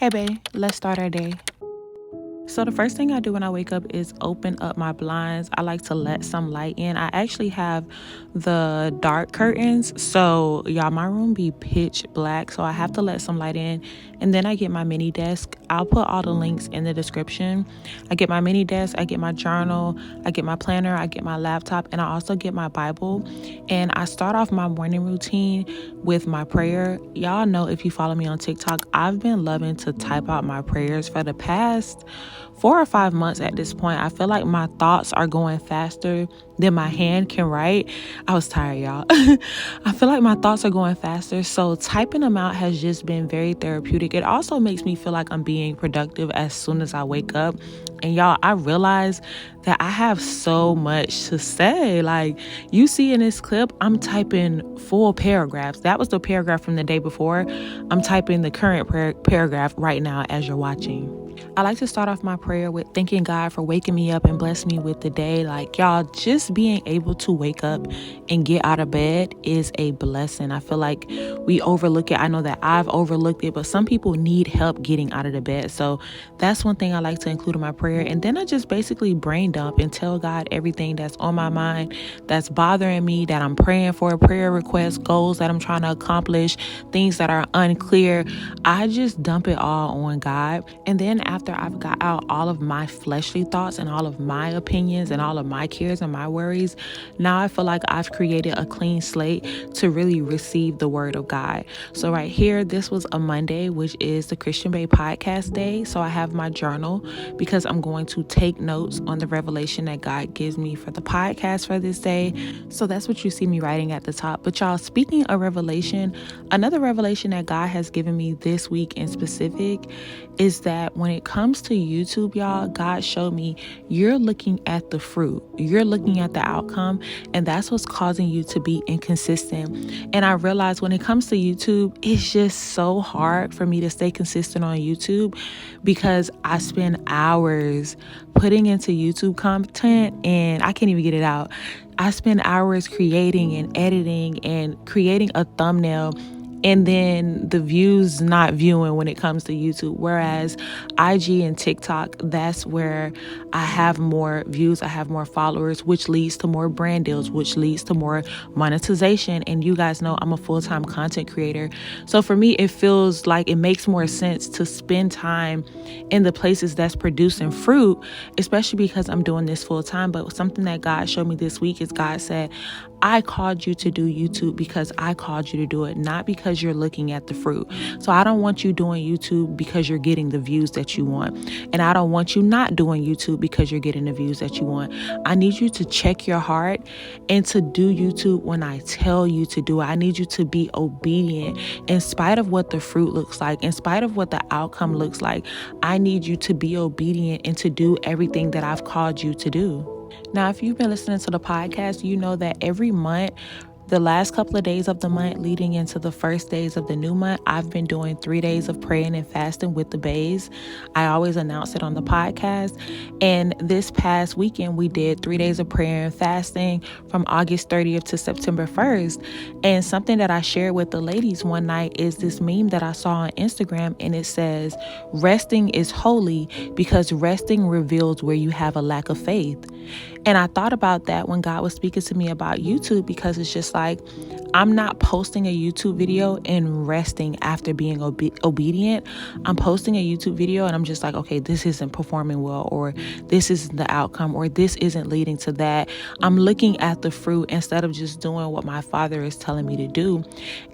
Hey babe, let's start our day. So the first thing I do when I wake up is open up my blinds. I like to let some light in. I actually have the dark curtains. So y'all, my room be pitch black. So I have to let some light in. And then I get my mini desk. I'll put all the links in the description. I get my mini desk, I get my journal, I get my planner, I get my laptop, and I also get my Bible. And I start off my morning routine with my prayer. Y'all know, if you follow me on TikTok, I've been loving to type out my prayers for the past 4 or 5 months at this point. I feel like my thoughts are going faster than my hand can write. I was tired, y'all. I feel like my thoughts are going faster. So typing them out has just been very therapeutic. It also makes me feel like I'm being productive as soon as I wake up. And y'all, I realize that I have so much to say. Like you see in this clip, I'm typing full paragraphs. That was the paragraph from the day before. I'm typing the current paragraph right now as you're watching. I like to start off my prayer with thanking God for waking me up and blessing me with the day. Like, y'all, just being able to wake up and get out of bed is a blessing. I feel like we overlook it. I know that I've overlooked it, but some people need help getting out of the bed. So that's one thing I like to include in my prayer. And then I just basically brain dump and tell God everything that's on my mind, that's bothering me, that I'm praying for, prayer requests, goals that I'm trying to accomplish, things that are unclear. I just dump it all on God. And then after I've got out all of my fleshly thoughts and all of my opinions and all of my cares and my worries, now I feel like I've created a clean slate to really receive the word of God. So right here, this was a Monday, which is the Christian Bae podcast day. So I have my journal because I'm going to take notes on the revelation that God gives me for the podcast for this day. So that's what you see me writing at the top. But y'all, speaking of revelation, another revelation that God has given me this week in specific is that when it comes to YouTube, y'all, God showed me you're looking at the fruit, you're looking at the outcome, and that's what's causing you to be inconsistent. And I realized when it comes to YouTube, it's just so hard for me to stay consistent on YouTube because I spend hours putting into YouTube content and I can't even get it out. I spend hours creating and editing and creating a thumbnail, and then the views not viewing when it comes to YouTube. Whereas IG and TikTok, that's where I have more views, I have more followers, which leads to more brand deals, which leads to more monetization. And you guys know I'm a full-time content creator. So for me, it feels like it makes more sense to spend time in the places that's producing fruit, especially because I'm doing this full-time. But something that God showed me this week is God said, I called you to do YouTube because I called you to do it, not because you're looking at the fruit. So I don't want you doing YouTube because you're getting the views that you want. And I don't want you not doing YouTube because you're getting the views that you want. I need you to check your heart and to do YouTube when I tell you to do it. I need you to be obedient in spite of what the fruit looks like, in spite of what the outcome looks like. I need you to be obedient and to do everything that I've called you to do. Now, if you've been listening to the podcast, you know that every month, the last couple of days of the month leading into the first days of the new month, I've been doing 3 days of praying and fasting with the Baes. I always announce it on the podcast. And this past weekend, we did 3 days of prayer and fasting from August 30th to September 1st. And something that I shared with the ladies one night is this meme that I saw on Instagram, and it says, resting is holy because resting reveals where you have a lack of faith. And I thought about that when God was speaking to me about YouTube, because it's just like, I'm not posting a YouTube video and resting after being obedient. I'm posting a YouTube video and I'm just like, okay, this isn't performing well, or this isn't the outcome, or this isn't leading to that. I'm looking at the fruit instead of just doing what my Father is telling me to do.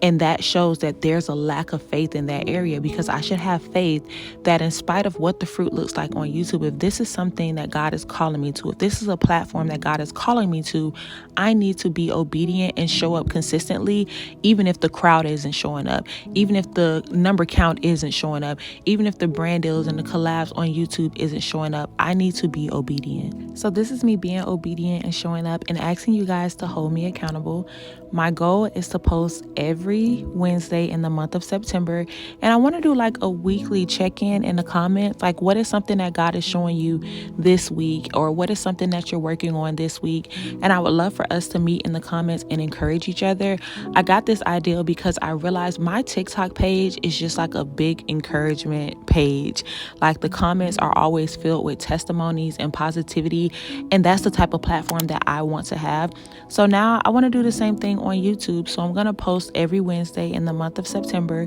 And that shows that there's a lack of faith in that area, because I should have faith that in spite of what the fruit looks like on YouTube, if this is something that God is calling me to, if this is a platform that God is calling me to, I need to be obedient and show up consistently, even if the crowd isn't showing up, even if the number count isn't showing up, even if the brand deals and the collabs on YouTube isn't showing up. I need to be obedient. So this is me being obedient and showing up and asking you guys to hold me accountable. My goal is to post every Wednesday in the month of September. And I want to do like a weekly check-in in the comments. Like, what is something that God is showing you this week? Or what is something that you're working on this week, and I would love for us to meet in the comments and encourage each other. I got this idea because I realized my TikTok page is just like a big encouragement page. Like the comments are always filled with testimonies and positivity, and that's the type of platform that I want to have. So now I want to do the same thing on YouTube. So I'm going to post every Wednesday in the month of September.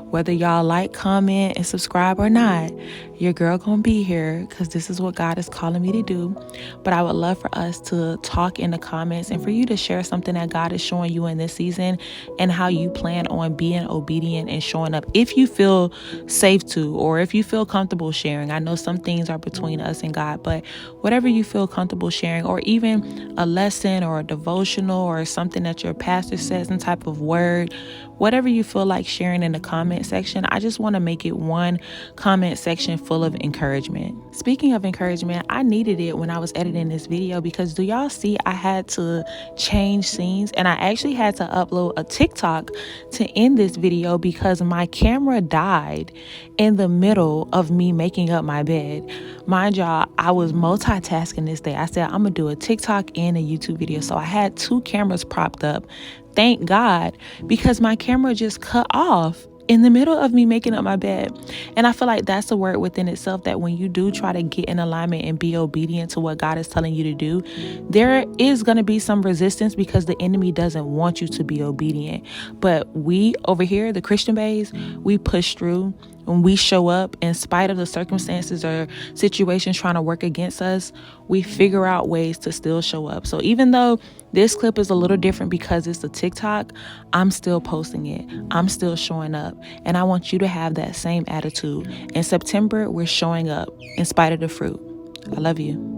Whether y'all like, comment, and subscribe or not, your girl gonna be here because this is what God is calling me to do. But I would love for us to talk in the comments and for you to share something that God is showing you in this season and how you plan on being obedient and showing up if you feel safe to, or if you feel comfortable sharing. I know some things are between us and God, but whatever you feel comfortable sharing, or even a lesson or a devotional or something that your pastor says, some type of word, whatever you feel like sharing in the comment section, I just want to make it one comment section full of encouragement. Speaking of encouragement, I needed it when I was editing this video because do y'all see I had to change scenes, and I actually had to upload a TikTok to end this video because my camera died in the middle of me making up my bed. Mind y'all, I was multitasking this day. I said I'm gonna do a TikTok and a YouTube video, so I had two cameras propped up. Thank God, because my camera just cut off in the middle of me making up my bed. And I feel like that's a word within itself, that when you do try to get in alignment and be obedient to what God is telling you to do, there is going to be some resistance because the enemy doesn't want you to be obedient. But we over here, the Christian Baes, we push through. When we show up in spite of the circumstances or situations trying to work against us, we figure out ways to still show up. So even though this clip is a little different because it's a TikTok, I'm still posting it. I'm still showing up. And I want you to have that same attitude. In September, we're showing up in spite of the fruit. I love you.